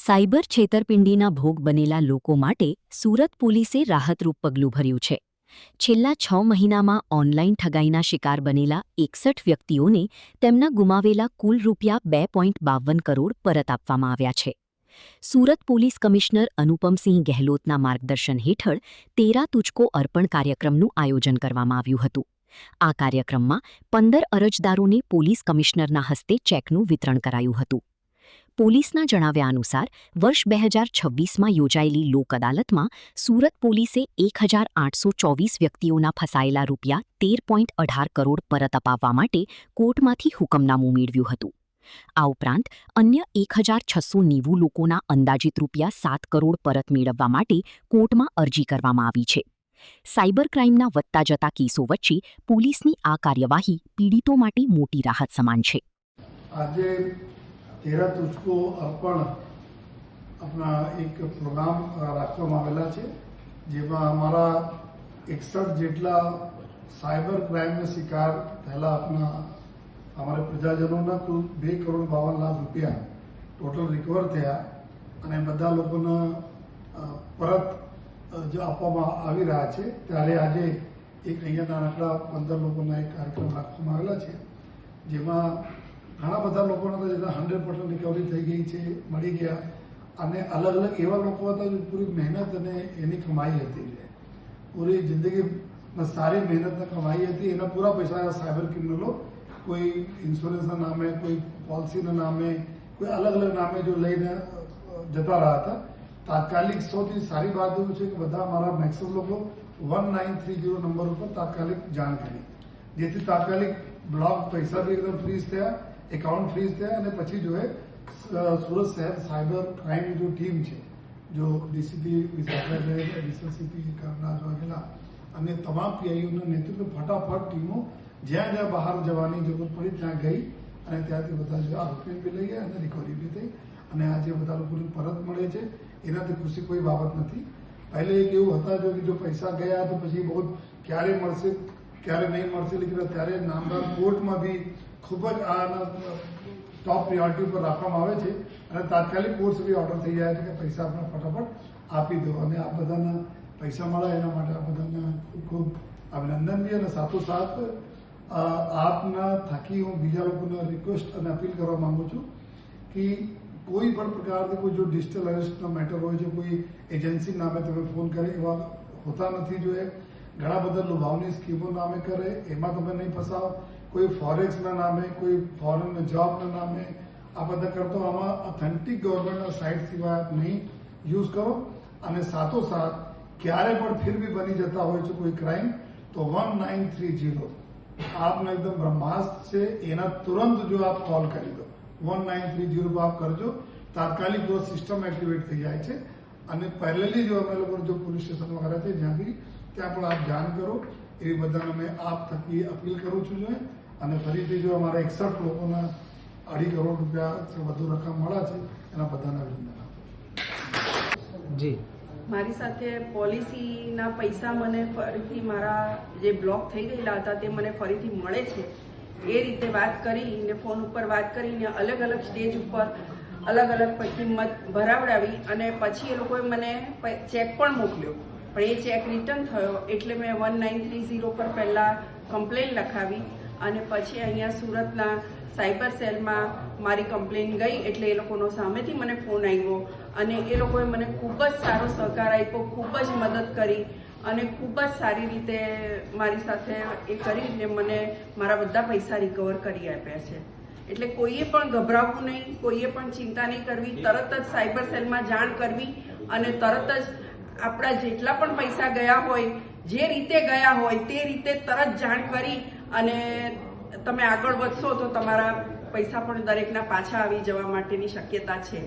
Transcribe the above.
Cyber છેતરપિંડીના ભોગ બનેલા લોકો માટે સુરત પોલીસે રાહતરૂપ પગલું ભર્યું છે. છેલ્લા 6 મહિનામાં ઓનલાઈન ઠગાઈના શિકાર બનેલા 61 વ્યક્તિઓને તેમના ગુમાવેલા કુલ ₹2.52 કરોડ પરત આપવામાં આવ્યા છે. સુરત પોલીસ કમિશનર અનુપમસિંહ ગહેલોતના માર્ગદર્શન હેઠળ 13 તુજકો અર્પણ કાર્યક્રમનું આયોજન કરવામાં આવ્યું હતું. આ કાર્યક્રમમાં 15 અરજદારોને પોલીસ કમિશનરના હસ્તે ચેકનું વિતરણ કરાયું હતું. પોલીસના જણાવ્યા અનુસાર વર્ષ 2026માં યોજાયેલી લોક અદાલતમાં સુરત પોલીસે 1824 વ્યક્તિઓના ફસાયેલા ₹13.18 કરોડ પરત અપાવવા માટે કોર્ટમાંથી હુકમનામું મેળવ્યું હતું. આ ઉપરાંત અન્ય 1690 લોકોના અંદાજિત ₹7 કરોડ પરત મેળવવા માટે કોર્ટમાં અરજી કરવામાં આવી છે. સાયબર ક્રાઇમના વધતા જતા કેસો વચ્ચે પોલીસની આ કાર્યવાહી પીડિતો માટે મોટી રાહત સમાન છે. આજે 13 तुझको अर्पण अपना एक प्रोग्राम રાખવામાં આવેલા છે, જેમાં અમારા 61 જેટલા સાયબર ક્રાઇમનો શિકાર થયેલા અમારા પ્રજાજનોના કુલ ₹2.52 લાખ ટોટલ રિકવર થયા અને બધા લોકોને પરત જો આપવામાં આવી રહ્યા છે. ત્યારે આજે એક અહીંયા નાનકડા 15 લોકોના એક કાર્યક્રમ રાખવામાં આવેલા છે, જેમાં ઘણા બધા લોકોના તો જેના 100% રિકવરી થઈ ગઈ છે, મળી ગયા, અને અલગ અલગ એવા લોકો હતા જે પૂરી મહેનત અને એની કમાઈ હતી, પૂરી જિંદગીમાં સારી મહેનતને કમાઈ હતી, એના પૂરા પૈસા સાયબર ક્રિમિનલો કોઈ ઇન્સ્યોરન્સના નામે, કોઈ પોલિસીના નામે, કોઈ અલગ અલગ નામે જો લઈને જતા રહ્યા હતા. તાત્કાલિક સૌથી સારી વાત એવું છે કે બધા અમારા મેક્સિમમ લોકો 1930 નંબર ઉપર તાત્કાલિક જાણ કરી, જેથી તાત્કાલિક બ્લોક પૈસા બી એકદમ ફ્રીઝ થયા, એકાઉન્ટ ફ્રીઝ થયા, અને પછી જો એ સુરત શહેર સાયબર ક્રાઇમની જો ટીમ છે, જો ડીસીપી વિશાખાભાઈ, એડિશનલ સીપી કરનાર વાઘેલા અને તમામ પીઆઈઓના નેતૃત્વ ફટાફટ ટીમો જ્યાં જ્યાં બહાર જવાની જરૂર પડી ત્યાં ગઈ અને ત્યાંથી બધા જો આરોપીઓ બી લઈ ગયા અને રિકવરી બી થઈ, અને આજે બધા લોકોને પરત મળે છે. એનાથી ખુશી કોઈ બાબત નથી. પહેલે એક એવું હતા જો પૈસા ગયા તો પછી બહુ ક્યારે મળશે ક્યારે નહીં મળશે, લેકિન ત્યારે નામદાર કોર્ટમાં બી ખૂબ જ આના ટોપ પ્રિયોરિટી ઉપર રાખવામાં આવે છે, અને તાત્કાલિક કોર્ટ સુધી ઓર્ડર થઈ જાય છે કે પૈસા આપણે ફટાફટ આપી દો, અને આ બધાના પૈસા મળે એના માટે આ બધાને ખૂબ ખૂબ અભિનંદન બી. અને સાથોસાથ આપના થકી હું બીજા લોકોને રિક્વેસ્ટ અને અપીલ કરવા માંગુ છું કે કોઈ પણ પ્રકારથી કોઈ જો ડિજિટલ અરેસ્ટનો મેટર હોય છે, કોઈ એજન્સી નામે તમે ફોન કરે એવા હોતા નથી જોઈએ. ઘણા બધા લુભાવની સ્કીમો નામે કરે, એમાં તમે નહીં ફસાવો. કોઈ ફોરેક્સના નામે, કોઈ ફોરેન જોબના નામે આ બધા કરતો આમાં ઓથેન્ટિક ગવર્મેન્ટના સાઇટ સિવાય આપ નહીં યુઝ કરો. અને સાથોસાથ ક્યારે પણ ફિર બી બની જતા હોય છે કોઈ ક્રાઇમ તો 1930 આપને એકદમ બ્રહ્માસ્ત્ર છે, એના તુરંત જો આપ કોલ કરી દો 1930 પર આપ કરજો, તાત્કાલિક જો સિસ્ટમ એક્ટિવેટ થઈ જાય છે. અને પહેલેથી જો અમે લોકો જો પોલીસ સ્ટેશનમાં કર્યા છે જ્યાં બી ત્યાં પણ આપ જાણ કરો, એવી બધાને અમે આપ થકી અપીલ કરું છું. જોઈએ અને ફરીથી જો અમારા 61 લોકોના ₹2.5 કરોડ વધુ રકમ મળ્યા છે એના બધાને અભિનંદન આપું. જી, મારી સાથે પોલિસીના પૈસા મને ફરીથી મારા જે બ્લોક થઈ ગયેલા હતા તે મને ફરીથી મળે છે એ રીતે વાત કરીને, ફોન ઉપર વાત કરીને, અલગ અલગ સ્ટેજ ઉપર અલગ અલગ કિંમત ભરાવડાવી, અને પછી એ લોકોએ મને ચેક પણ મોકલ્યો, પણ એ ચેક રિટર્ન થયો એટલે મેં 1930 પર પહેલાં કમ્પ્લેન લખાવી, અને પછી અહીંયા સુરતના સાયબર સેલમાં મારી કમ્પ્લેન ગઈ એટલે એ લોકોનો સામેથી મને ફોન આવ્યો, અને એ લોકોએ મને ખૂબ જ સારો સહકાર આપ્યો, ખૂબ જ મદદ કરી, અને ખૂબ જ સારી રીતે મારી સાથે એ કરીને મને મારા બધા પૈસા રિકવર કરી આપ્યા છે. એટલે કોઈએ પણ ગભરાવવું નહીં, કોઈએ પણ ચિંતા નહીં કરવી, તરત જ સાયબર સેલમાં જાણ કરવી, અને તરત જ આપણા જેટલા પણ પૈસા ગયા હોય, જે રીતે ગયા હોય તે રીતે તરત જાણ કરી અને તમે આગળ વધશો તો તમારા પૈસા પણ દરેકના પાછા આવી જવા માટેની શક્યતા છે.